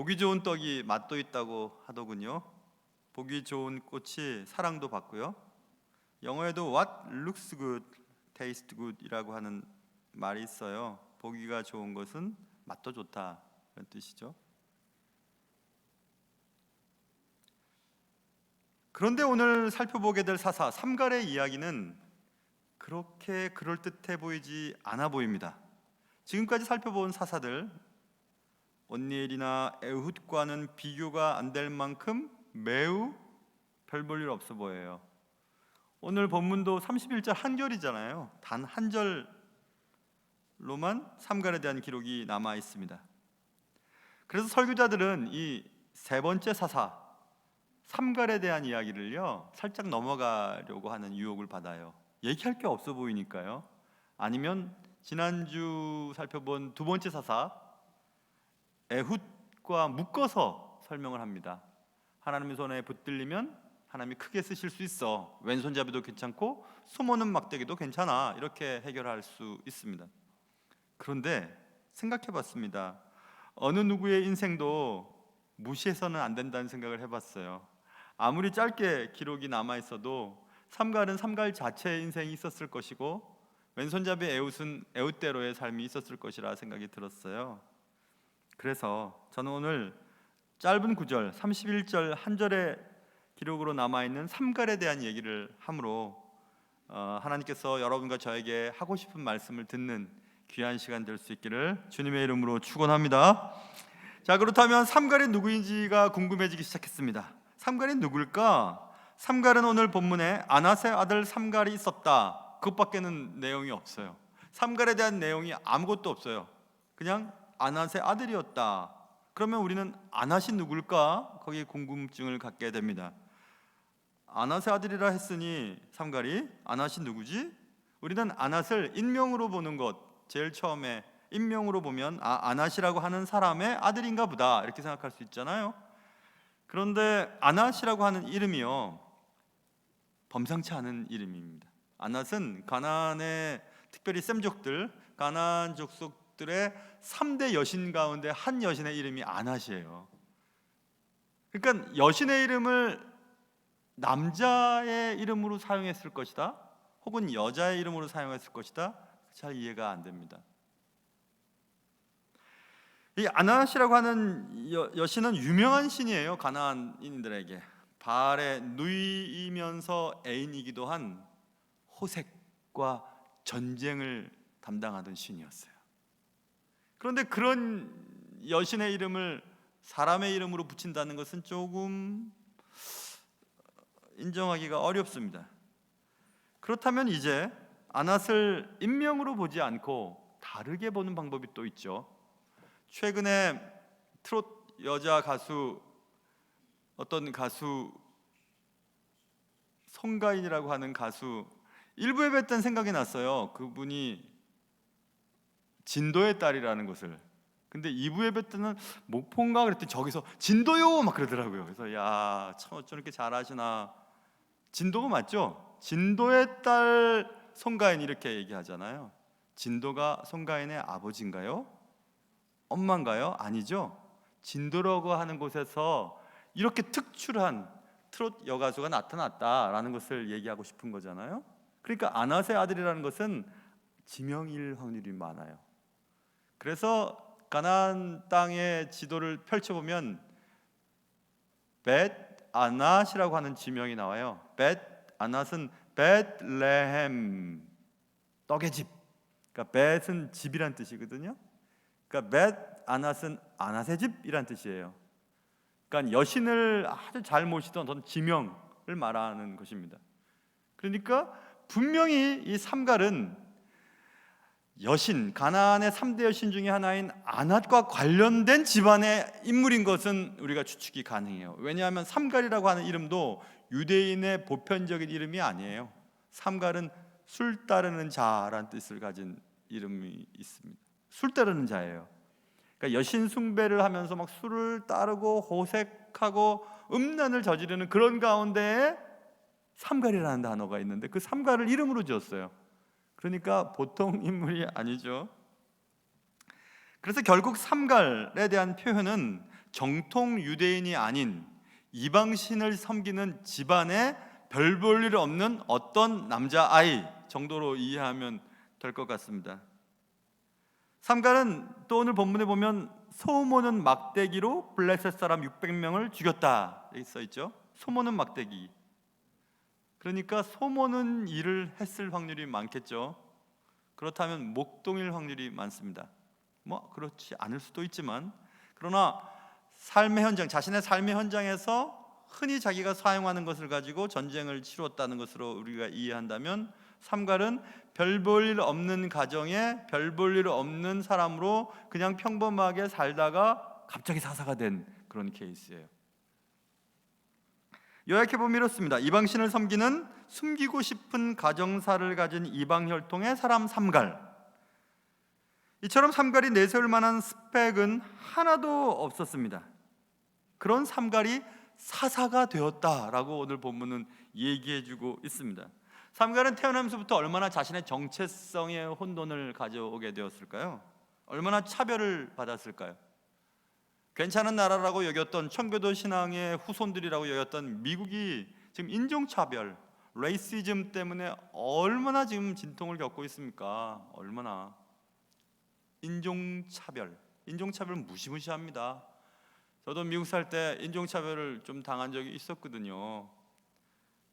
보기 좋은 떡이 맛도 있다고 하더군요. 보기 좋은 꽃이 사랑도 받고요. 영어에도 What looks good, taste good이라고 하는 말이 있어요. 보기가 좋은 것은 맛도 좋다, 그런 뜻이죠. 그런데 오늘 살펴보게 될 사사 삼갈의 이야기는 그렇게 그럴듯해 보이지 않아 보입니다. 지금까지 살펴본 사사들 온니엘이나 에훗과는 비교가 안 될 만큼 매우 별 볼 일 없어 보여요. 오늘 본문도 31절 한 절이잖아요. 단 한 절로만 삼갈에 대한 기록이 남아 있습니다. 그래서 설교자들은 이 세 번째 사사 삼갈에 대한 이야기를요 살짝 넘어가려고 하는 유혹을 받아요. 얘기할 게 없어 보이니까요. 아니면 지난주 살펴본 두 번째 사사 에훗과 묶어서 설명을 합니다. 하나님의 손에 붙들리면 하나님이 크게 쓰실 수 있어. 왼손잡이도 괜찮고 수모는 막대기도 괜찮아. 이렇게 해결할 수 있습니다. 그런데 생각해봤습니다. 어느 누구의 인생도 무시해서는 안 된다는 생각을 해봤어요. 아무리 짧게 기록이 남아있어도 삼갈은 삼갈 자체의 인생이 있었을 것이고 왼손잡이 에훗은 에훗대로의 삶이 있었을 것이라 생각이 들었어요. 그래서 저는 오늘 짧은 구절 31절 한 절의 기록으로 남아있는 삼갈에 대한 얘기를 함으로 하나님께서 여러분과 저에게 하고 싶은 말씀을 듣는 귀한 시간 될 수 있기를 주님의 이름으로 축원합니다. 자, 그렇다면 삼갈이 누구인지가 궁금해지기 시작했습니다. 삼갈이 누굴까? 삼갈은 오늘 본문에 아낫의 아들 삼갈이 있었다, 그것밖에는 내용이 없어요. 삼갈에 대한 내용이 아무것도 없어요. 그냥 아낫의 아들이었다. 그러면 우리는 아낫이 누굴까? 거기에 궁금증을 갖게 됩니다. 아낫의 아들이라 했으니 삼갈이 아낫이 누구지? 우리는 아낫을 인명으로 보는 것, 제일 처음에 인명으로 보면 아낫이라고 하는 사람의 아들인가 보다 이렇게 생각할 수 있잖아요. 그런데 아낫이라고 하는 이름이요 범상치 않은 이름입니다. 아낫은 가나안의 특별히 셈족들, 가나안 족속들의 3대 여신 가운데 한 여신의 이름이 아낫이에요. 그러니까 여신의 이름을 남자의 이름으로 사용했을 것이다, 혹은 여자의 이름으로 사용했을 것이다, 잘 이해가 안 됩니다. 이 아낫이라고 하는 여신은 유명한 신이에요. 가나안인들에게 바알의 누이이면서 애인이기도 한 호색과 전쟁을 담당하던 신이었어요. 그런데 그런 여신의 이름을 사람의 이름으로 붙인다는 것은 조금 인정하기가 어렵습니다. 그렇다면 이제 아낫을 인명으로 보지 않고 다르게 보는 방법이 또 있죠. 최근에 트롯 여자 가수, 어떤 가수 송가인이라고 하는 가수 일부에 뵀던 생각이 났어요. 그분이 진도의 딸이라는 것을. 근데 2부에 뵀더니 목포인가 그랬더니 저기서 진도요 막 그러더라고요. 그래서 야, 참 어쩜 이렇게 잘하시나. 진도가 맞죠? 진도의 딸 송가인 이렇게 얘기하잖아요. 진도가 송가인의 아버지인가요? 엄마인가요? 아니죠. 진도라고 하는 곳에서 이렇게 특출한 트롯 여가수가 나타났다라는 것을 얘기하고 싶은 거잖아요. 그러니까 아낫의 아들이라는 것은 지명일 확률이 많아요. 그래서 가나안 땅의 지도를 펼쳐보면 벳 아낫이라고 하는 지명이 나와요. 벳 아낫은 벳레헴, 떡의 집. 그러니까 벳은 집이란 뜻이거든요. 그러니까 벳 아낫은 아낫의 집이란 뜻이에요. 그러니까 여신을 아주 잘 모시던 어떤 지명을 말하는 것입니다. 그러니까 분명히 이 삼갈은 여신, 가나안의 3대 여신 중에 하나인 아낫과 관련된 집안의 인물인 것은 우리가 추측이 가능해요. 왜냐하면 삼갈이라고 하는 이름도 유대인의 보편적인 이름이 아니에요. 삼갈은 술 따르는 자라는 뜻을 가진 이름이 있습니다. 술 따르는 자예요. 그러니까 여신 숭배를 하면서 막 술을 따르고 호색하고 음란을 저지르는 그런 가운데에 삼갈이라는 단어가 있는데 그 삼갈을 이름으로 지었어요. 그러니까 보통 인물이 아니죠. 그래서 결국 삼갈에 대한 표현은 정통 유대인이 아닌 이방신을 섬기는 집안에 별 볼 일 없는 어떤 남자아이 정도로 이해하면 될 것 같습니다. 삼갈은 또 오늘 본문에 보면 소모는 막대기로 블레셋 사람 600명을 죽였다 써 있죠. 소모는 막대기. 그러니까 소모는 일을 했을 확률이 많겠죠. 그렇다면 목동일 확률이 많습니다. 뭐 그렇지 않을 수도 있지만, 그러나 삶의 현장, 자신의 삶의 현장에서 흔히 자기가 사용하는 것을 가지고 전쟁을 치렀다는 것으로 우리가 이해한다면 삼갈은 별 볼 일 없는 가정에 별 볼 일 없는 사람으로 그냥 평범하게 살다가 갑자기 사사가 된 그런 케이스예요. 요약해 보면 이렇습니다. 이방신을 섬기는 숨기고 싶은 가정사를 가진 이방 혈통의 사람 삼갈. 이처럼 삼갈이 내세울 만한 스펙은 하나도 없었습니다. 그런 삼갈이 사사가 되었다라고 오늘 본문은 얘기해주고 있습니다. 삼갈은 태어나면서부터 얼마나 자신의 정체성의 혼돈을 가져오게 되었을까요? 얼마나 차별을 받았을까요? 괜찮은 나라라고 여겼던 청교도 신앙의 후손들이라고 여겼던 미국이 지금 인종차별, 레이시즘 때문에 얼마나 지금 진통을 겪고 있습니까? 얼마나. 인종차별은 무시무시합니다. 저도 미국 살 때 인종차별을 좀 당한 적이 있었거든요.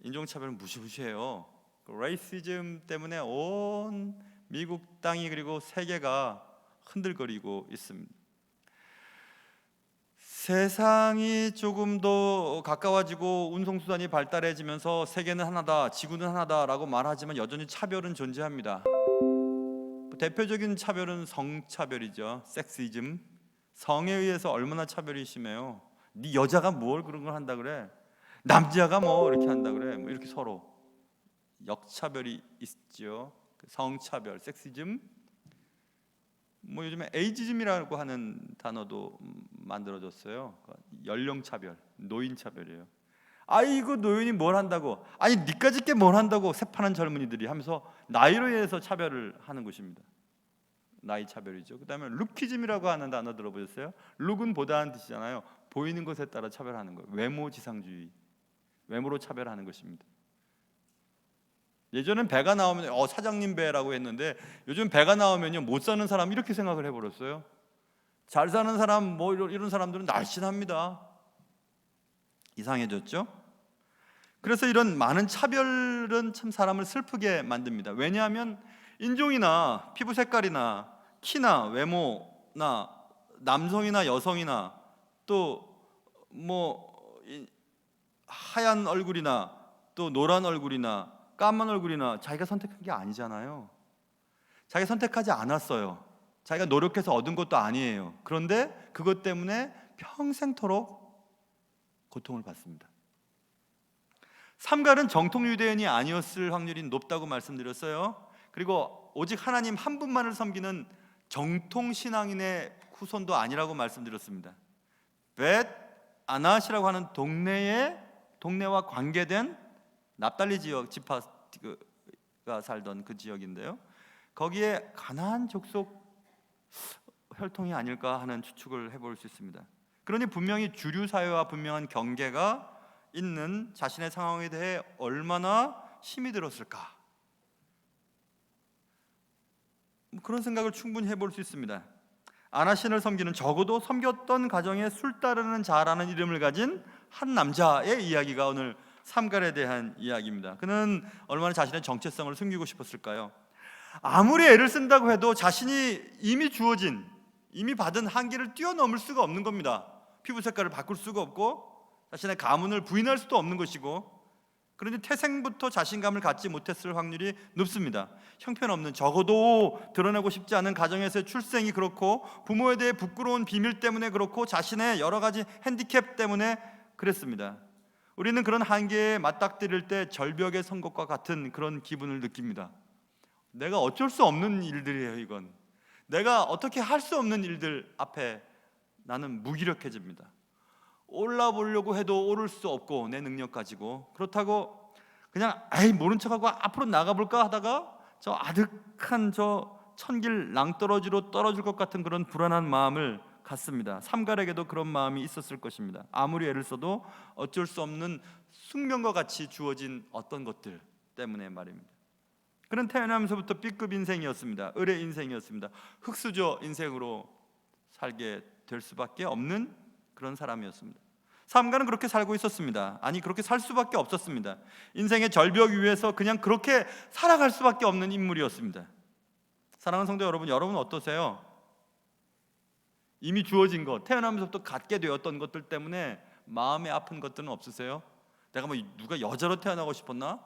인종차별은 무시무시해요. 레이시즘 때문에 온 미국 땅이 그리고 세계가 흔들거리고 있습니다. 세상이 조금 더 가까워지고 운송수단이 발달해지면서 세계는 하나다, 지구는 하나다라고 말하지만 여전히 차별은 존재합니다. 대표적인 차별은 성차별이죠. 섹시즘. 성에 의해서 얼마나 차별이 심해요. 네 여자가 뭘 그런 걸 한다 그래? 남자가 뭐 이렇게 한다 그래? 뭐 이렇게 서로 역차별이 있죠. 성차별, 섹시즘. 뭐 요즘에 에이지즘이라고 하는 단어도 만들어졌어요. 연령차별, 노인차별이에요. 아이고 노인이 뭘 한다고? 아니 니까짓 게 뭘 한다고? 새파란 젊은이들이 하면서 나이로 인해서 차별을 하는 것입니다. 나이 차별이죠. 그 다음에 루키즘이라고 하는 단어 들어보셨어요? 룩은 보다는 뜻이잖아요. 보이는 것에 따라 차별하는 거예요. 외모지상주의, 외모로 차별하는 것입니다. 예전엔 배가 나오면 사장님 배라고 했는데 요즘 배가 나오면요 못 사는 사람 이렇게 생각을 해버렸어요. 잘 사는 사람 뭐 이런 사람들은 날씬합니다. 이상해졌죠? 그래서 이런 많은 차별은 참 사람을 슬프게 만듭니다. 왜냐하면 인종이나 피부 색깔이나 키나 외모나 남성이나 여성이나 또 뭐 하얀 얼굴이나 또 노란 얼굴이나 까만 얼굴이나 자기가 선택한 게 아니잖아요. 자기가 선택하지 않았어요. 자기가 노력해서 얻은 것도 아니에요. 그런데 그것 때문에 평생토록 고통을 받습니다. 삼갈은 정통 유대인이 아니었을 확률이 높다고 말씀드렸어요. 그리고 오직 하나님 한 분만을 섬기는 정통 신앙인의 후손도 아니라고 말씀드렸습니다. 벳 아낫이라고 하는 동네와 관계된 납달리 지역 지파가 살던 그 지역인데요. 거기에 가나안 족속 혈통이 아닐까 하는 추측을 해볼 수 있습니다. 그러니 분명히 주류 사회와 분명한 경계가 있는 자신의 상황에 대해 얼마나 힘이 들었을까? 그런 생각을 충분히 해볼 수 있습니다. 아나신을 섬기는, 적어도 섬겼던 가정에 술 따르는 자라는 이름을 가진 한 남자의 이야기가 오늘 삼갈에 대한 이야기입니다. 그는 얼마나 자신의 정체성을 숨기고 싶었을까요? 아무리 애를 쓴다고 해도 자신이 이미 받은 한계를 뛰어넘을 수가 없는 겁니다. 피부 색깔을 바꿀 수가 없고 자신의 가문을 부인할 수도 없는 것이고, 그런데 태생부터 자신감을 갖지 못했을 확률이 높습니다. 형편없는, 적어도 드러내고 싶지 않은 가정에서의 출생이 그렇고, 부모에 대해 부끄러운 비밀 때문에 그렇고, 자신의 여러 가지 핸디캡 때문에 그랬습니다. 우리는 그런 한계에 맞닥뜨릴 때 절벽에 선 것과 같은 그런 기분을 느낍니다. 내가 어쩔 수 없는 일들이에요. 이건 내가 어떻게 할 수 없는 일들 앞에 나는 무기력해집니다. 올라보려고 해도 오를 수 없고, 내 능력 가지고. 그렇다고 그냥 모른 척하고 앞으로 나가볼까 하다가 저 아득한 저 천길 낭떠러지로 떨어질 것 같은 그런 불안한 마음을 같습니다. 삼갈에게도 그런 마음이 있었을 것입니다. 아무리 애를 써도 어쩔 수 없는 숙명과 같이 주어진 어떤 것들 때문에 말입니다. 그는 태어나면서부터 B급 인생이었습니다. 을의 인생이었습니다. 흙수저 인생으로 살게 될 수밖에 없는 그런 사람이었습니다. 삼가는 그렇게 살고 있었습니다. 아니, 그렇게 살 수밖에 없었습니다. 인생의 절벽 위에서 그냥 그렇게 살아갈 수밖에 없는 인물이었습니다. 사랑하는 성도 여러분, 여러분 어떠세요? 이미 주어진 것, 태어나면서부터 갖게 되었던 것들 때문에 마음에 아픈 것들은 없으세요? 내가 뭐 누가 여자로 태어나고 싶었나?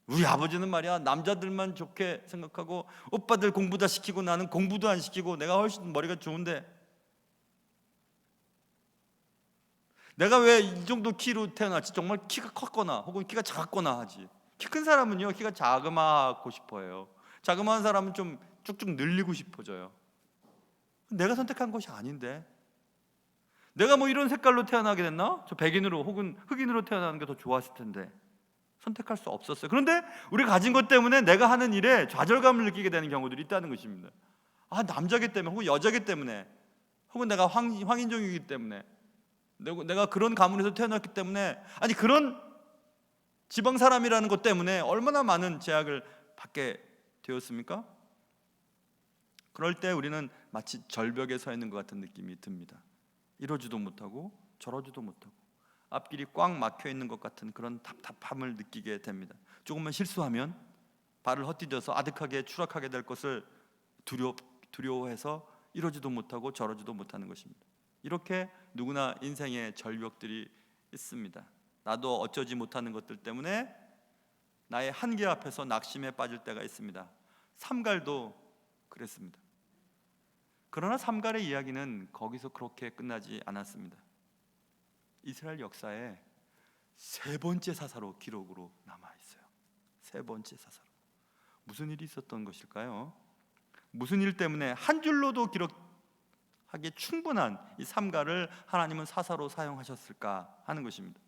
우리 아버지는 말이야, 남자들만 좋게 생각하고 오빠들 공부 다 시키고 나는 공부도 안 시키고 내가 훨씬 머리가 좋은데 내가 왜 이 정도 키로 태어났지? 정말 키가 컸거나 혹은 키가 작았거나 하지. 키 큰 사람은요, 키가 자그마하고 싶어요. 자그마한 사람은 좀 쭉쭉 늘리고 싶어져요. 내가 선택한 것이 아닌데, 내가 뭐 이런 색깔로 태어나게 됐나? 저 백인으로 혹은 흑인으로 태어나는 게 더 좋았을 텐데 선택할 수 없었어요. 그런데 우리가 가진 것 때문에 내가 하는 일에 좌절감을 느끼게 되는 경우들이 있다는 것입니다. 아, 남자기 때문에 혹은 여자기 때문에 혹은 내가 황인종이기 때문에 내가 그런 가문에서 태어났기 때문에, 아니 그런 지방 사람이라는 것 때문에 얼마나 많은 제약을 받게 되었습니까? 그럴 때 우리는 마치 절벽에 서 있는 것 같은 느낌이 듭니다. 이러지도 못하고 저러지도 못하고 앞길이 꽉 막혀 있는 것 같은 그런 답답함을 느끼게 됩니다. 조금만 실수하면 발을 헛디뎌서 아득하게 추락하게 될 것을 두려워해서 이러지도 못하고 저러지도 못하는 것입니다. 이렇게 누구나 인생의 절벽들이 있습니다. 나도 어쩌지 못하는 것들 때문에 나의 한계 앞에서 낙심에 빠질 때가 있습니다. 삼갈도 그랬습니다. 그러나 삼갈의 이야기는 거기서 그렇게 끝나지 않았습니다. 이스라엘 역사에 세 번째 사사로 기록으로 남아있어요. 세 번째 사사로. 무슨 일이 있었던 것일까요? 무슨 일 때문에 한 줄로도 기록하기에 충분한 이 삼갈을 하나님은 사사로 사용하셨을까 하는 것입니다.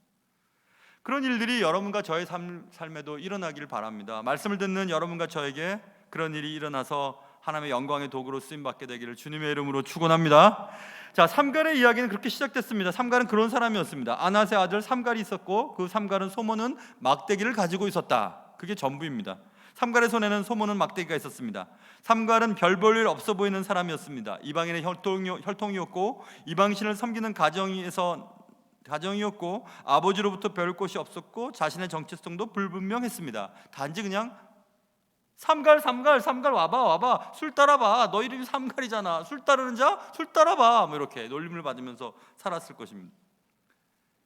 그런 일들이 여러분과 저의 삶에도 일어나기를 바랍니다. 말씀을 듣는 여러분과 저에게 그런 일이 일어나서 하나님의 영광의 도구로 쓰임받게 되기를 주님의 이름으로 축원합니다. 자, 삼갈의 이야기는 그렇게 시작됐습니다. 삼갈은 그런 사람이었습니다. 아낫의 아들 삼갈이 있었고 그 삼갈은 소모는 막대기를 가지고 있었다. 그게 전부입니다. 삼갈의 손에는 소모는 막대기가 있었습니다. 삼갈은 별 볼 일 없어 보이는 사람이었습니다. 이방인의 혈통이었고 이방신을 섬기는 가정이었고 아버지로부터 배울 것이 없었고 자신의 정체성도 불분명했습니다. 단지 그냥 삼갈 와봐 술 따라봐, 너 이름이 삼갈이잖아, 술 따르는 자 술 따라봐, 뭐 이렇게 놀림을 받으면서 살았을 것입니다.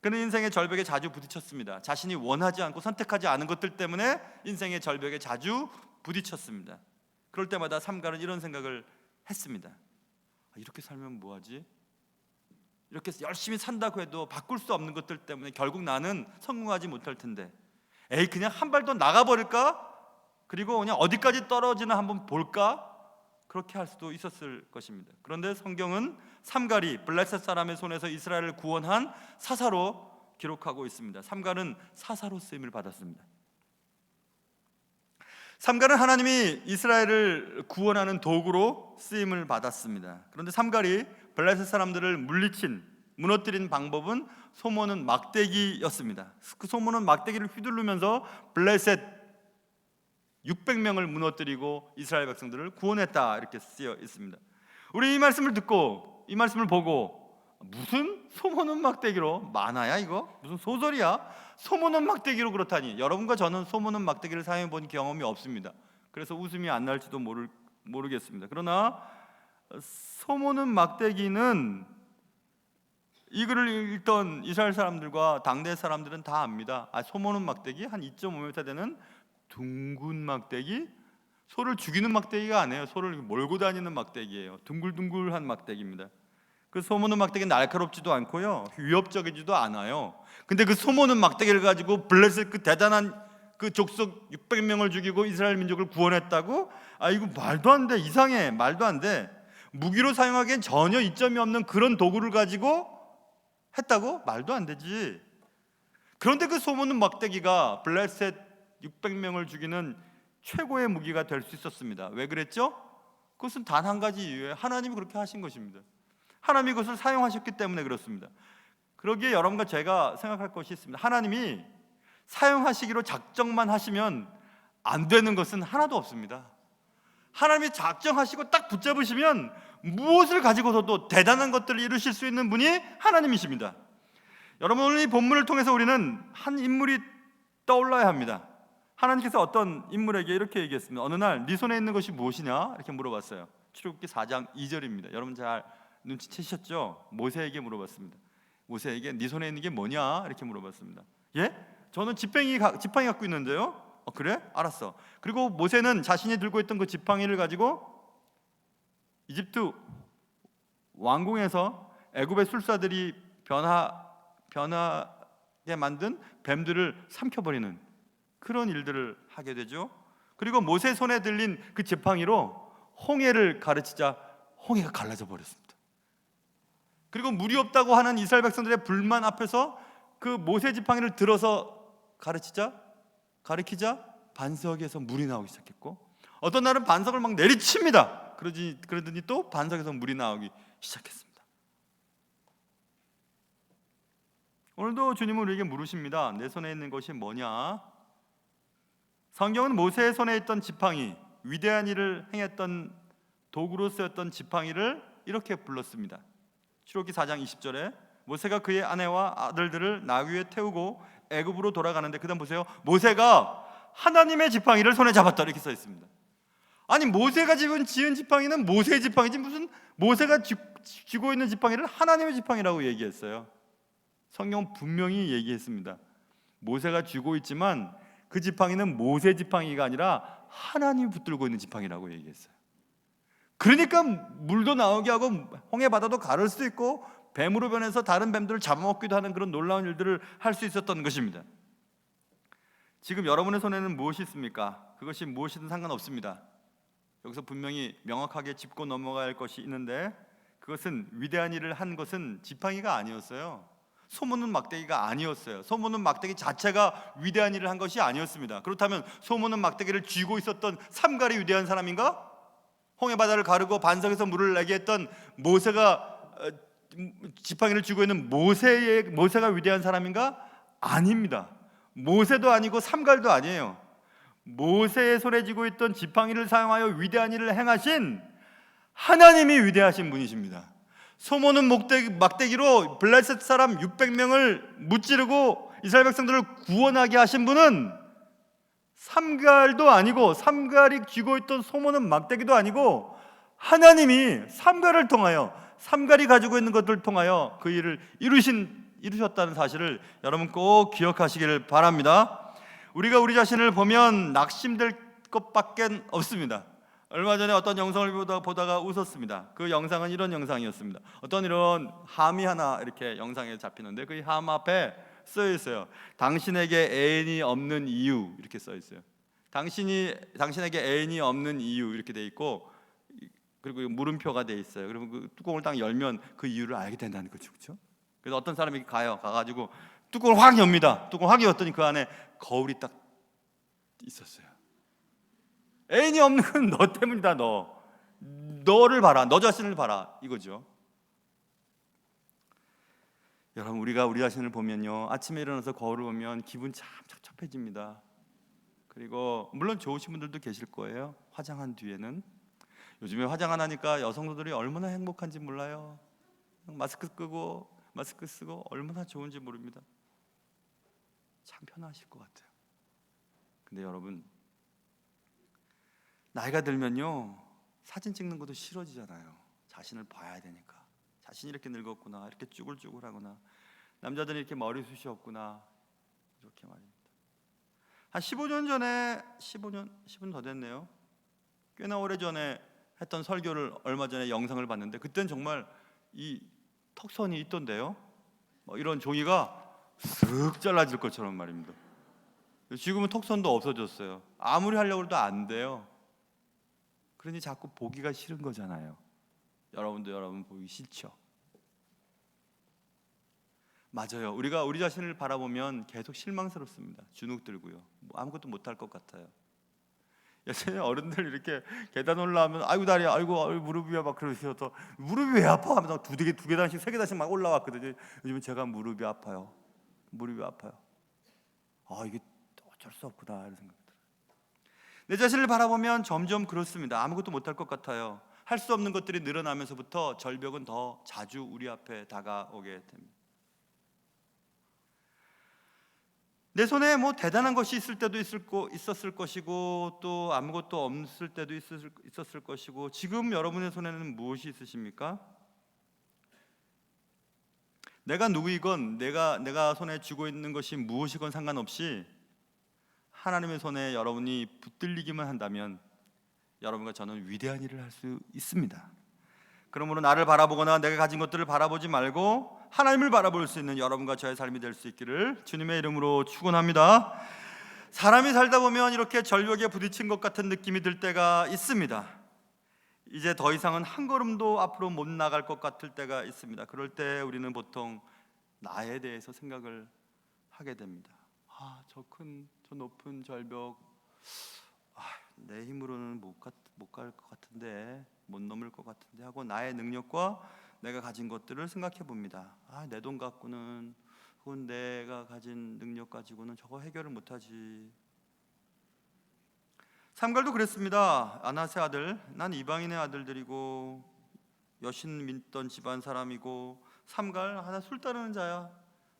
그는 인생의 절벽에 자주 부딪혔습니다. 자신이 원하지 않고 선택하지 않은 것들 때문에 인생의 절벽에 자주 부딪혔습니다. 그럴 때마다 삼갈은 이런 생각을 했습니다. 이렇게 살면 뭐하지? 이렇게 열심히 산다고 해도 바꿀 수 없는 것들 때문에 결국 나는 성공하지 못할 텐데, 에이 그냥 한 발 더 나가버릴까? 그리고 그냥 어디까지 떨어지나 한번 볼까? 그렇게 할 수도 있었을 것입니다. 그런데 성경은 삼갈이 블레셋 사람의 손에서 이스라엘을 구원한 사사로 기록하고 있습니다. 삼갈은 사사로 쓰임을 받았습니다. 삼갈은 하나님이 이스라엘을 구원하는 도구로 쓰임을 받았습니다. 그런데 삼갈이 블레셋 사람들을 무너뜨린 방법은 소모는 막대기였습니다. 그 소모는 막대기를 휘두르면서 블레셋 600명을 무너뜨리고 이스라엘 백성들을 구원했다, 이렇게 쓰여 있습니다. 우리 이 말씀을 듣고 이 말씀을 보고 무슨 소모는 막대기로, 만화야 이거? 무슨 소설이야? 소모는 막대기로 그렇다니. 여러분과 저는 소모는 막대기를 사용해 본 경험이 없습니다. 그래서 웃음이 안 날지도 모르겠습니다. 그러나 소모는 막대기는 이 글을 읽던 이스라엘 사람들과 당대 사람들은 다 압니다. 소모는 막대기 한 2.5m 되는 둥근 막대기, 소를 죽이는 막대기가 아니에요. 소를 몰고 다니는 막대기예요. 둥글둥글한 막대기입니다. 그 소모는 막대기는 날카롭지도 않고요, 위협적이지도 않아요. 근데 그 소모는 막대기를 가지고 블레셋 그 대단한 그 족속 600명을 죽이고 이스라엘 민족을 구원했다고? 이거 말도 안 돼. 이상해. 말도 안 돼. 무기로 사용하기엔 전혀 이점이 없는 그런 도구를 가지고 했다고? 말도 안 되지. 그런데 그 소모는 막대기가 블레셋 600명을 죽이는 최고의 무기가 될 수 있었습니다. 왜 그랬죠? 그것은 단 한 가지 이유예요. 하나님이 그렇게 하신 것입니다. 하나님이 그것을 사용하셨기 때문에 그렇습니다. 그러기에 여러분과 제가 생각할 것이 있습니다. 하나님이 사용하시기로 작정만 하시면 안 되는 것은 하나도 없습니다. 하나님이 작정하시고 딱 붙잡으시면 무엇을 가지고서도 대단한 것들을 이루실 수 있는 분이 하나님이십니다. 여러분, 오늘 이 본문을 통해서 우리는 한 인물이 떠올라야 합니다. 하나님께서 어떤 인물에게 이렇게 얘기했습니다. 어느 날 네 손에 있는 것이 무엇이냐? 이렇게 물어봤어요. 출애굽기 4장 2절입니다. 여러분 잘 눈치채셨죠? 모세에게 물어봤습니다. 모세에게 네 손에 있는 게 뭐냐? 이렇게 물어봤습니다. 예? 저는 지팡이 갖고 있는데요. 그래? 알았어. 그리고 모세는 자신이 들고 있던 그 지팡이를 가지고 이집트 왕궁에서 애굽의 술사들이 변하게 만든 뱀들을 삼켜버리는 그런 일들을 하게 되죠. 그리고 모세 손에 들린 그 지팡이로 홍해를 가르치자 홍해가 갈라져 버렸습니다. 그리고 물이 없다고 하는 이스라엘 백성들의 불만 앞에서 그 모세 지팡이를 들어서 가리키자 반석에서 물이 나오기 시작했고, 어떤 날은 반석을 막 내리칩니다. 그러더니 또 반석에서 물이 나오기 시작했습니다. 오늘도 주님은 우리에게 물으십니다. 내 손에 있는 것이 뭐냐? 성경은 모세의 손에 있던 지팡이, 위대한 일을 행했던 도구로 쓰였던 지팡이를 이렇게 불렀습니다. 출애굽기 4장 20절에 모세가 그의 아내와 아들들을 나귀 위에 태우고 애굽으로 돌아가는데, 그다음 보세요. 모세가 하나님의 지팡이를 손에 잡았다 이렇게 써 있습니다. 아니, 모세가 지은 지팡이는 모세의 지팡이지 무슨 모세가 쥐고 있는 지팡이를 하나님의 지팡이라고 얘기했어요. 성경 분명히 얘기했습니다. 모세가 쥐고 있지만 그 지팡이는 모세 지팡이가 아니라 하나님이 붙들고 있는 지팡이라고 얘기했어요. 그러니까 물도 나오게 하고 홍해 바다도 가를 수도 있고 뱀으로 변해서 다른 뱀들을 잡아먹기도 하는 그런 놀라운 일들을 할 수 있었던 것입니다. 지금 여러분의 손에는 무엇이 있습니까? 그것이 무엇이든 상관없습니다. 여기서 분명히 명확하게 짚고 넘어가야 할 것이 있는데, 그것은 위대한 일을 한 것은 지팡이가 아니었어요. 소모는 막대기가 아니었어요. 소모는 막대기 자체가 위대한 일을 한 것이 아니었습니다. 그렇다면 소모는 막대기를 쥐고 있었던 삼갈이 위대한 사람인가? 홍해 바다를 가르고 반석에서 물을 내게 했던 모세가 지팡이를 쥐고 있는 모세가 위대한 사람인가? 아닙니다. 모세도 아니고 삼갈도 아니에요. 모세의 손에 쥐고 있던 지팡이를 사용하여 위대한 일을 행하신 하나님이 위대하신 분이십니다. 소모는 막대기로 블레셋 사람 600명을 무찌르고 이스라엘 백성들을 구원하게 하신 분은 삼갈도 아니고, 삼갈이 쥐고 있던 소모는 막대기도 아니고, 하나님이 삼갈을 통하여, 삼갈이 가지고 있는 것들을 통하여 그 일을 이루셨다는 사실을 여러분 꼭 기억하시기를 바랍니다. 우리가 우리 자신을 보면 낙심될 것밖에 없습니다. 얼마 전에 어떤 영상을 보다가 웃었습니다. 그 영상은 이런 영상이었습니다. 어떤 이런 함이 하나 이렇게 영상에 잡히는데, 그 함 앞에 써 있어요. 당신에게 애인이 없는 이유 이렇게 써 있어요. 당신에게 애인이 없는 이유 이렇게 돼 있고, 그리고 물음표가 돼 있어요. 그러면 그 뚜껑을 딱 열면 그 이유를 알게 된다는 거죠, 그렇죠? 그래서 어떤 사람이 가가지고 뚜껑을 확 엽니다. 뚜껑 확 열었더니 그 안에 거울이 딱 있었어요. 애인이 없는 건 너 때문이다. 너를 봐라. 너 자신을 봐라 이거죠. 여러분, 우리가 우리 자신을 보면요, 아침에 일어나서 거울을 보면 기분 참 첩첩해집니다. 그리고 물론 좋으신 분들도 계실 거예요. 화장한 뒤에는. 요즘에 화장 안 하니까 여성들이 얼마나 행복한지 몰라요. 마스크 쓰고 얼마나 좋은지 모릅니다. 참 편하실 것 같아요. 근데 여러분, 나이가 들면요, 사진 찍는 것도 싫어지잖아요. 자신을 봐야 되니까. 자신이 이렇게 늙었구나, 이렇게 쭈글쭈글하구나, 남자들이 이렇게 머리숱이 없구나, 이렇게 말입니다. 한 15년 전에 10년 더 됐네요. 꽤나 오래전에 했던 설교를 얼마 전에 영상을 봤는데, 그땐 정말 이 턱선이 있던데요. 이런 종이가 쓱 잘라질 것처럼 말입니다. 지금은 턱선도 없어졌어요. 아무리 하려고 해도 안 돼요. 그러니 자꾸 보기가 싫은 거잖아요. 여러분도 여러분 보기 싫죠? 맞아요. 우리가 우리 자신을 바라보면 계속 실망스럽습니다. 주눅 들고요. 아무것도 못할 것 같아요. 예전에 어른들 이렇게 계단 올라오면 아이고 다리야, 아이고 무릎이야 막 그러셔서 무릎이 왜 아파 하면서 두 계단씩 세 계단씩 막 올라왔거든요. 요즘은 제가 무릎이 아파요. 무릎이 아파요. 아, 이게 어쩔 수 없구나 이런 생각이 들어요. 내 자신을 바라보면 점점 그렇습니다. 아무것도 못할 것 같아요. 할 수 없는 것들이 늘어나면서부터 절벽은 더 자주 우리 앞에 다가오게 됩니다. 내 손에 뭐 대단한 것이 있을 때도 있었을 것이고 또 아무것도 없을 때도 있었을 것이고, 지금 여러분의 손에는 무엇이 있으십니까? 내가 누구이건 내가 손에 쥐고 있는 것이 무엇이건 상관없이 하나님의 손에 여러분이 붙들리기만 한다면 여러분과 저는 위대한 일을 할 수 있습니다. 그러므로 나를 바라보거나 내가 가진 것들을 바라보지 말고 하나님을 바라볼 수 있는 여러분과 저의 삶이 될 수 있기를 주님의 이름으로 축원합니다. 사람이 살다 보면 이렇게 절벽에 부딪힌 것 같은 느낌이 들 때가 있습니다. 이제 더 이상은 한 걸음도 앞으로 못 나갈 것 같을 때가 있습니다. 그럴 때 우리는 보통 나에 대해서 생각을 하게 됩니다. 저 높은 절벽, 내 힘으로는 못 갈 것 같은데, 못 넘을 것 같은데 하고 나의 능력과 내가 가진 것들을 생각해 봅니다. 내 돈 갖고는, 혹은 내가 가진 능력 가지고는 저거 해결을 못하지. 삼갈도 그랬습니다. 아나세 아들, 난 이방인의 아들들이고 여신 믿던 집안 사람이고, 삼갈 하나 술 따르는 자야.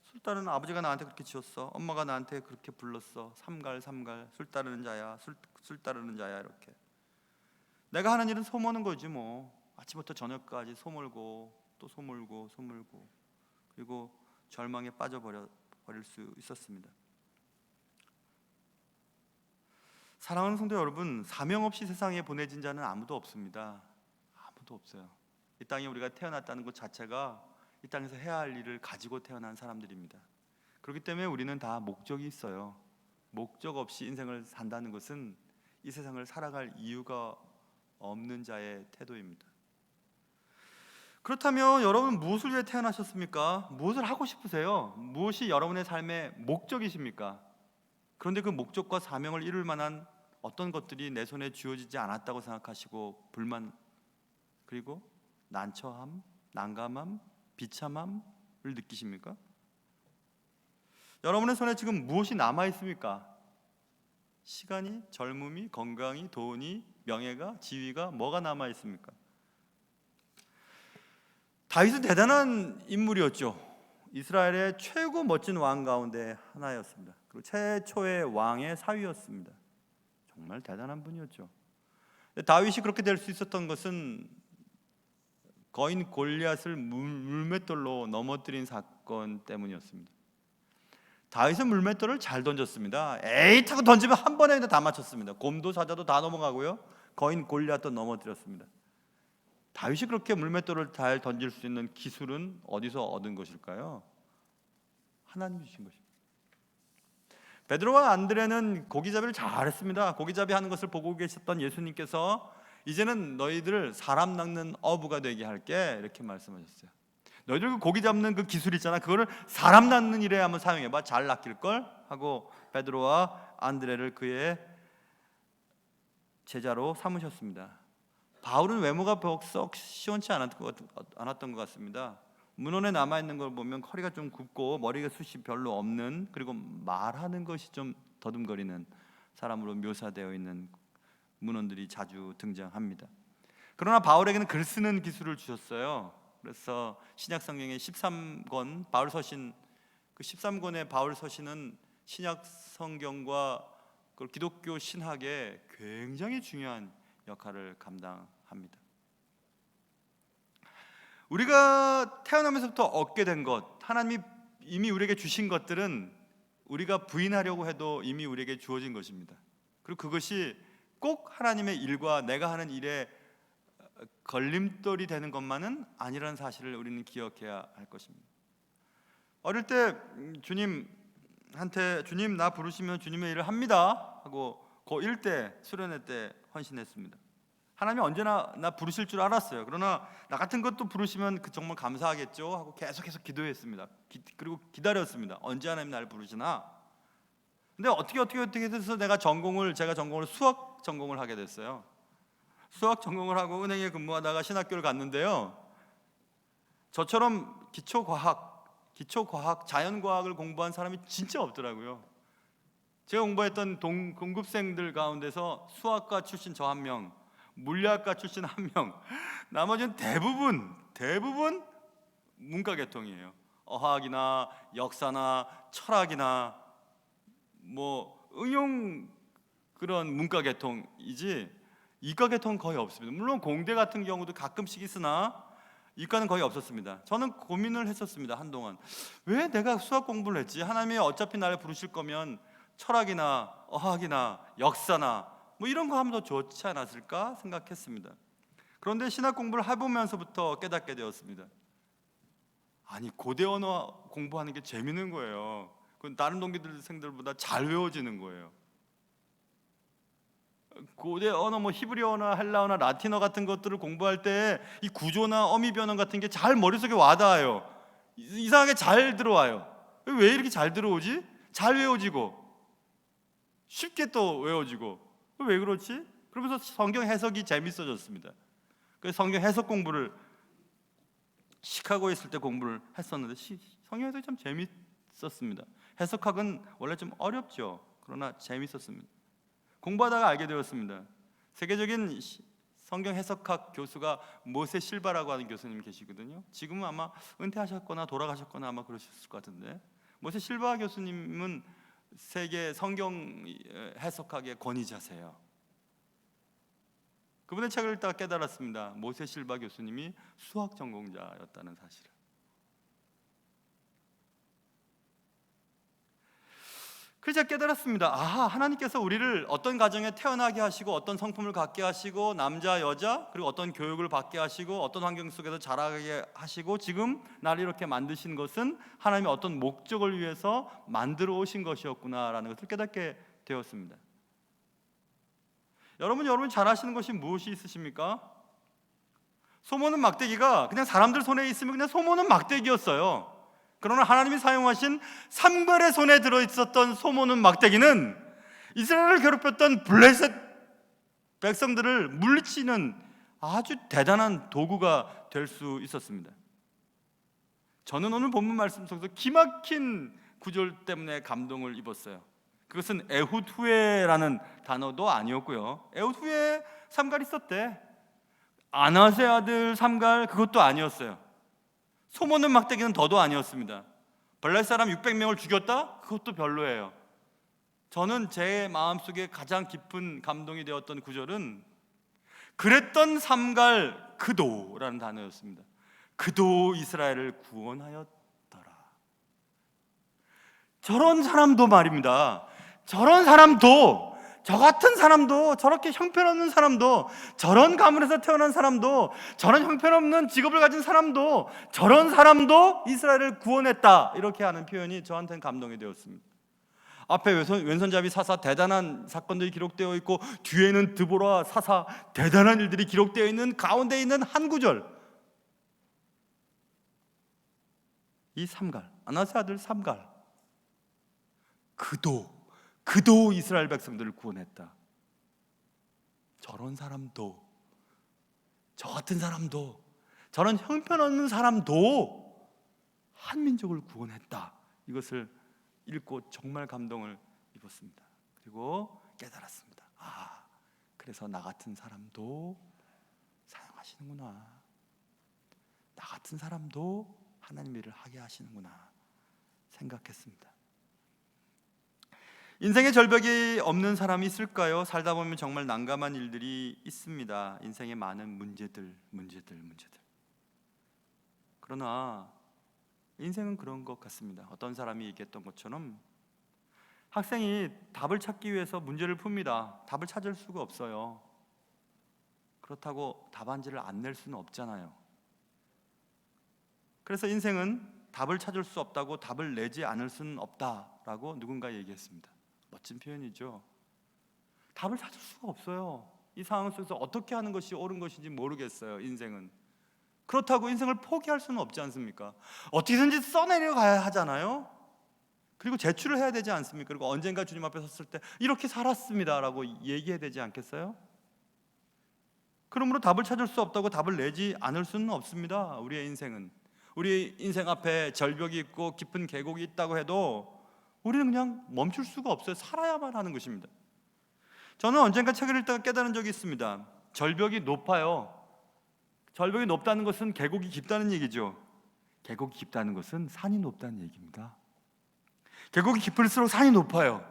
술 따르는, 아버지가 나한테 그렇게 지었어. 엄마가 나한테 그렇게 불렀어. 삼갈 술 따르는 자야. 술 따르는 자야. 이렇게 내가 하는 일은 소모는 거지 뭐. 아침부터 저녁까지 소몰고 또 소몰고 그리고 절망에 빠져버릴 수 있었습니다. 사랑하는 성도 여러분, 사명 없이 세상에 보내진 자는 아무도 없습니다. 아무도 없어요. 이 땅에 우리가 태어났다는 것 자체가 이 땅에서 해야 할 일을 가지고 태어난 사람들입니다. 그렇기 때문에 우리는 다 목적이 있어요. 목적 없이 인생을 산다는 것은 이 세상을 살아갈 이유가 없는 자의 태도입니다. 그렇다면 여러분 무엇을 위해 태어나셨습니까? 무엇을 하고 싶으세요? 무엇이 여러분의 삶의 목적이십니까? 그런데 그 목적과 사명을 이룰 만한 어떤 것들이 내 손에 쥐어지지 않았다고 생각하시고 불만, 그리고 난처함, 난감함, 비참함을 느끼십니까? 여러분의 손에 지금 무엇이 남아 있습니까? 시간이, 젊음이, 건강이, 돈이, 명예가, 지위가, 뭐가 남아 있습니까? 다윗은 대단한 인물이었죠. 이스라엘의 최고 멋진 왕 가운데 하나였습니다. 그리고 최초의 왕의 사위였습니다. 정말 대단한 분이었죠. 다윗이 그렇게 될 수 있었던 것은 거인 골리앗을 물맷돌로 넘어뜨린 사건 때문이었습니다. 다윗은 물맷돌을 잘 던졌습니다. 에이 타고 던지면 한 번에 다 맞췄습니다. 곰도 사자도 다 넘어가고요, 거인 골리앗도 넘어뜨렸습니다. 다윗이 그렇게 물맷돌을 잘 던질 수 있는 기술은 어디서 얻은 것일까요? 하나님이 주신 것입니다. 베드로와 안드레는 고기잡이를 잘했습니다. 고기잡이 하는 것을 보고 계셨던 예수님께서 이제는 너희들을 사람 낚는 어부가 되게 할게, 이렇게 말씀하셨어요. 너희들 그 고기 잡는 그 기술 있잖아, 그거를 사람 낚는 일에 한번 사용해봐. 잘 낚일걸 하고 베드로와 안드레를 그의 제자로 삼으셨습니다. 바울은 외모가 썩 시원치 않았던 것 같습니다. 문헌에 남아있는 걸 보면 허리가 좀 굽고 머리가 숱이 별로 없는, 그리고 말하는 것이 좀 더듬거리는 사람으로 묘사되어 있는 문헌들이 자주 등장합니다. 그러나 바울에게는 글 쓰는 기술을 주셨어요. 그래서 신약 성경의 13권 바울 서신, 그 13권의 바울 서신은 신약 성경과 기독교 신학에 굉장히 중요한 역할을 감당합니다. 우리가 태어나면서부터 얻게 된 것, 하나님이 이미 우리에게 주신 것들은 우리가 부인하려고 해도 이미 우리에게 주어진 것입니다. 그리고 그것이 꼭 하나님의 일과 내가 하는 일에 걸림돌이 되는 것만은 아니라는 사실을 우리는 기억해야 할 것입니다. 어릴 때 주님한테 주님 나 부르시면 주님의 일을 합니다 하고 고1 때 수련회 때 헌신했습니다. 하나님이 언제나 나 부르실 줄 알았어요. 그러나 나 같은 것도 부르시면 그 정말 감사하겠죠 하고 계속해서 기도했습니다. 그리고 기다렸습니다. 언제 하나님 나를 부르시나. 근데 어떻게 돼서 제가 전공을 수학 전공을 하게 됐어요. 수학 전공을 하고 은행에 근무하다가 신학교를 갔는데요. 저처럼 기초과학, 자연과학을 공부한 사람이 진짜 없더라고요. 제가 공부했던 공급생들 가운데서 수학과 출신 저 한 명, 물리학과 출신 한 명, 나머지는 대부분 문과 계통이에요. 어학이나 역사나 철학이나 뭐 응용 그런 문과 계통이지 이과 계통은 거의 없습니다. 물론 공대 같은 경우도 가끔씩 있으나 이과는 거의 없었습니다. 저는 고민을 했었습니다. 한동안 왜 내가 수학 공부를 했지? 하나님이 어차피 나를 부르실 거면 철학이나 어학이나 역사나 뭐 이런 거 하면 더 좋지 않았을까 생각했습니다. 그런데 신학 공부를 해보면서부터 깨닫게 되었습니다. 아니 고대 언어 공부하는 게 재밌는 거예요. 그건 다른 동기들보다 잘 외워지는 거예요. 고대 언어 뭐 히브리어나 헬라어나 라틴어 같은 것들을 공부할 때 이 구조나 어미 변형 같은 게 잘 머릿속에 와닿아요. 이상하게 잘 들어와요. 왜 이렇게 잘 들어오지? 잘 외워지고 쉽게 또 외워지고 왜 그렇지? 그러면서 성경 해석이 재밌어졌습니다. 그래서 성경 해석 공부를 시카고에 있을 때 공부를 했었는데 성경 해석이 참 재밌었습니다. 해석학은 원래 좀 어렵죠. 그러나 재밌었습니다. 공부하다가 알게 되었습니다. 세계적인 성경 해석학 교수가 모세 실바라고 하는 교수님이 계시거든요. 지금은 아마 은퇴하셨거나 돌아가셨거나 아마 그러셨을 것 같은데, 모세 실바 교수님은 세계 성경 해석학의 권위자세요. 그분의 책을 읽다가 깨달았습니다. 모세 실바 교수님이 수학 전공자였다는 사실을. 그래서 제가 깨달았습니다. 하나님께서 우리를 어떤 가정에 태어나게 하시고 어떤 성품을 갖게 하시고 남자 여자 그리고 어떤 교육을 받게 하시고 어떤 환경 속에서 자라게 하시고 지금 나를 이렇게 만드신 것은 하나님의 어떤 목적을 위해서 만들어 오신 것이었구나라는 것을 깨닫게 되었습니다. 여러분 잘 아시는 것이 무엇이 있으십니까? 소모는 막대기가 그냥 사람들 손에 있으면 그냥 소모는 막대기였어요. 그러나 하나님이 사용하신 삼갈의 손에 들어있었던 소모는 막대기는 이스라엘을 괴롭혔던 블레셋 백성들을 물리치는 아주 대단한 도구가 될 수 있었습니다. 저는 오늘 본문 말씀 속에서 기막힌 구절 때문에 감동을 입었어요. 그것은 에훗 후에라는 단어도 아니었고요. 에훗 후에 삼갈이 있었대. 아낫의 아들 삼갈 그것도 아니었어요. 소모는 막대기는 더도 아니었습니다. 블레셋 사람 600명을 죽였다? 그것도 별로예요. 저는 제 마음속에 가장 깊은 감동이 되었던 구절은 그랬던 삼갈 그도라는 단어였습니다. 그도 이스라엘을 구원하였더라. 저런 사람도 말입니다. 저런 사람도, 저 같은 사람도, 저렇게 형편없는 사람도, 저런 가문에서 태어난 사람도, 저런 형편없는 직업을 가진 사람도, 저런 사람도 이스라엘을 구원했다, 이렇게 하는 표현이 저한테는 감동이 되었습니다. 앞에 왼손잡이 사사 대단한 사건들이 기록되어 있고 뒤에는 드보라 사사 대단한 일들이 기록되어 있는 가운데 있는 한 구절, 이 삼갈, 아낫의 아들 삼갈, 그도 이스라엘 백성들을 구원했다. 저런 사람도, 저 같은 사람도, 저런 형편없는 사람도 한 민족을 구원했다. 이것을 읽고 정말 감동을 입었습니다. 그리고 깨달았습니다. 그래서 나 같은 사람도 사용하시는구나. 나 같은 사람도 하나님 일을 하게 하시는구나 생각했습니다. 인생의 절벽이 없는 사람이 있을까요? 살다 보면 정말 난감한 일들이 있습니다. 인생의 많은 문제들. 그러나 인생은 그런 것 같습니다. 어떤 사람이 얘기했던 것처럼 학생이 답을 찾기 위해서 문제를 풉니다. 답을 찾을 수가 없어요. 그렇다고 답안지를 안 낼 수는 없잖아요. 그래서 인생은 답을 찾을 수 없다고 답을 내지 않을 수는 없다라고 누군가 얘기했습니다. 멋진 표현이죠. 답을 찾을 수가 없어요. 이 상황 속에서 어떻게 하는 것이 옳은 것인지 모르겠어요. 인생은. 그렇다고 인생을 포기할 수는 없지 않습니까? 어떻게든지 써내려 가야 하잖아요. 그리고 제출을 해야 되지 않습니까? 그리고 언젠가 주님 앞에 섰을 때 이렇게 살았습니다라고 얘기해야 되지 않겠어요? 그러므로 답을 찾을 수 없다고 답을 내지 않을 수는 없습니다. 우리의 인생은, 우리 인생 앞에 절벽이 있고 깊은 계곡이 있다고 해도 우리는 그냥 멈출 수가 없어요. 살아야만 하는 것입니다. 저는 언젠가 책을 읽다가 깨달은 적이 있습니다. 절벽이 높아요. 절벽이 높다는 것은 계곡이 깊다는 얘기죠. 계곡이 깊다는 것은 산이 높다는 얘기입니다. 계곡이 깊을수록 산이 높아요.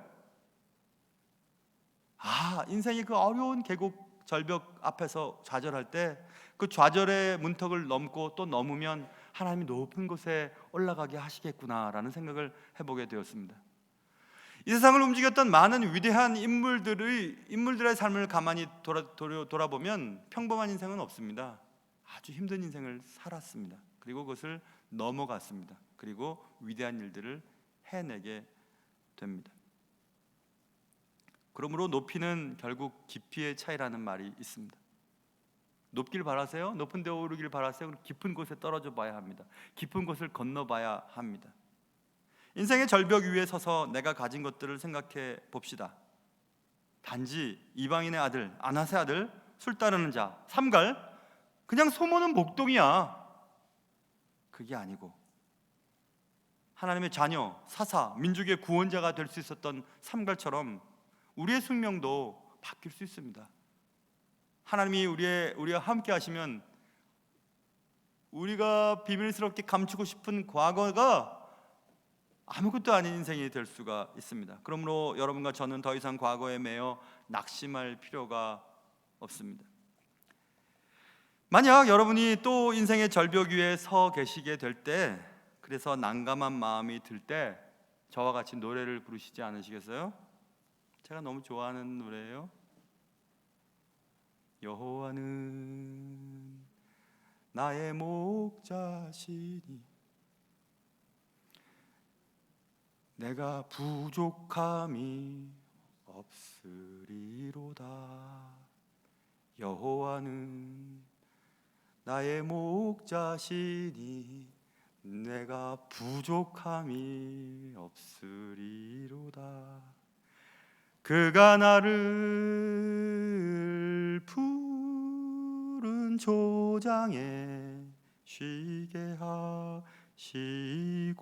인생이 그 어려운 계곡 절벽 앞에서 좌절할 때 그 좌절의 문턱을 넘고 또 넘으면 하나님이 높은 곳에 올라가게 하시겠구나라는 생각을 해보게 되었습니다. 이 세상을 움직였던 많은 위대한 인물들의 삶을 가만히 돌아보면 평범한 인생은 없습니다. 아주 힘든 인생을 살았습니다. 그리고 그것을 넘어갔습니다. 그리고 위대한 일들을 해내게 됩니다. 그러므로 높이는 결국 깊이의 차이라는 말이 있습니다. 높길 바라세요? 높은 데 오르길 바라세요? 깊은 곳에 떨어져 봐야 합니다. 깊은 곳을 건너봐야 합니다. 인생의 절벽 위에 서서 내가 가진 것들을 생각해 봅시다. 단지 이방인의 아들, 아낫의 아들, 술 따르는 자, 삼갈, 그냥 소모는 목동이야. 그게 아니고 하나님의 자녀, 사사, 민족의 구원자가 될 수 있었던 삼갈처럼 우리의 숙명도 바뀔 수 있습니다. 하나님이 우리와 함께 하시면 우리가 비밀스럽게 감추고 싶은 과거가 아무것도 아닌 인생이 될 수가 있습니다. 그러므로 여러분과 저는 더 이상 과거에 매여 낙심할 필요가 없습니다. 만약 여러분이 또 인생의 절벽 위에 서 계시게 될 때, 그래서 난감한 마음이 들 때 저와 같이 노래를 부르시지 않으시겠어요? 제가 너무 좋아하는 노래예요. 여호와는 나의 목자시니 내가 부족함이 없으리로다. 여호와는 나의 목자시니 내가 부족함이 없으리로다. 그가 나를 푸른 초장에 쉬게 하시고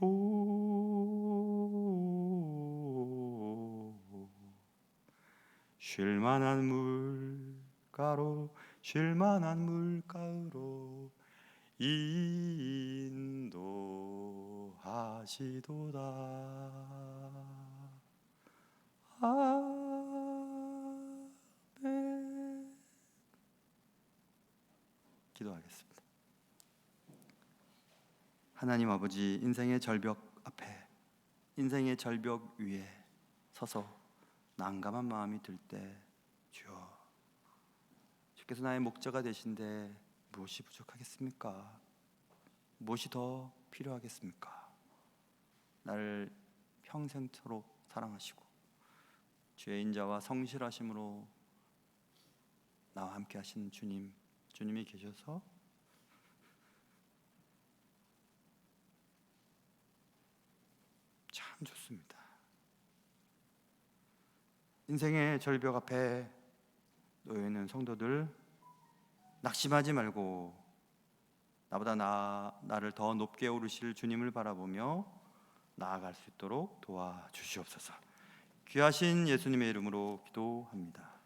쉴만한 물가로 인도하시도다. 아멘. 기도하겠습니다. 하나님 아버지, 인생의 절벽 앞에, 인생의 절벽 위에 서서 난감한 마음이 들 때 주께서 나의 목자가 되신데 무엇이 부족하겠습니까? 무엇이 더 필요하겠습니까? 나를 평생토록 사랑하시고 주의 인자와 성실하심으로 나와 함께 하신 주님이 계셔서 참 좋습니다. 인생의 절벽 앞에 놓여있는 성도들, 낙심하지 말고 나보다 나를 더 높게 오르실 주님을 바라보며 나아갈 수 있도록 도와주시옵소서. 귀하신 예수님의 이름으로 기도합니다.